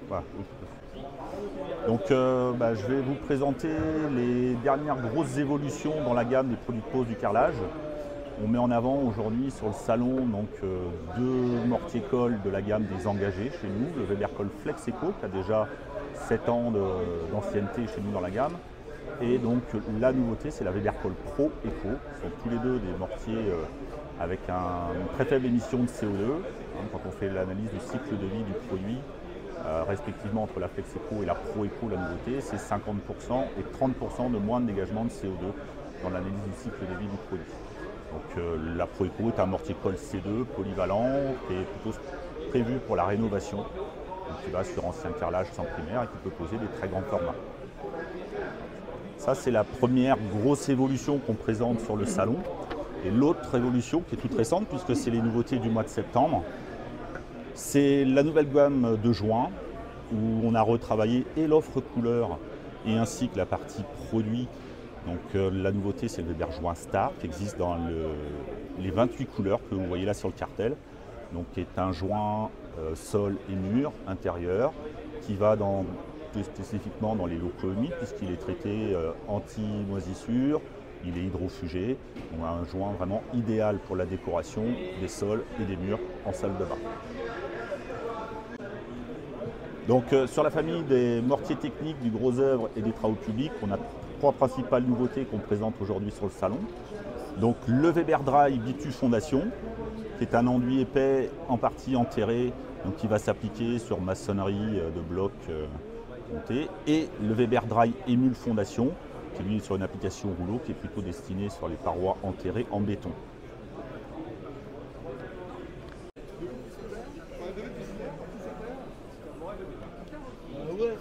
Voilà. Donc je vais vous présenter les dernières grosses évolutions dans la gamme des produits de pose du carrelage. On met en avant aujourd'hui sur le salon deux mortiers-cols de la gamme des engagés chez nous, le Webercol Flex Eco qui a déjà 7 ans d'ancienneté chez nous dans la gamme. Et donc la nouveauté c'est la Webercol Pro Eco, qui sont tous les deux des mortiers avec une très faible émission de CO2. Quand on fait l'analyse du cycle de vie du produit, respectivement entre la Flex Eco et la Pro Eco, la nouveauté, c'est 50% et 30% de moins de dégagement de CO2 dans l'analyse du cycle de vie du produit. Donc la Pro Eco est un mortier-colle C2 polyvalent qui est plutôt prévu pour la rénovation, donc qui va sur ancien carrelage sans primaire et qui peut poser des très grands formats. Ça c'est la première grosse évolution qu'on présente sur le salon. Et l'autre évolution qui est toute récente, puisque c'est les nouveautés du mois de septembre, c'est la nouvelle gamme de joints où on a retravaillé et l'offre couleur et ainsi que la partie produit. Donc la nouveauté c'est le Weber Joint Star qui existe dans les 28 couleurs que vous voyez là sur le cartel. Donc qui est un joint sol et mur intérieur qui va plus spécifiquement dans les locaux humides puisqu'il est traité anti-moisissure. Il est hydrofugé, on a un joint vraiment idéal pour la décoration des sols et des murs en salle de bain. Donc sur la famille des mortiers techniques, du gros œuvre et des travaux publics, on a trois principales nouveautés qu'on présente aujourd'hui sur le salon. Donc le Weber Dry Bitu Fondation, qui est un enduit épais en partie enterré, donc qui va s'appliquer sur maçonnerie de blocs montés, et le Weber Dry Émule Fondation, qui est lui sur une application rouleau qui est plutôt destinée sur les parois enterrées en béton. Ouais,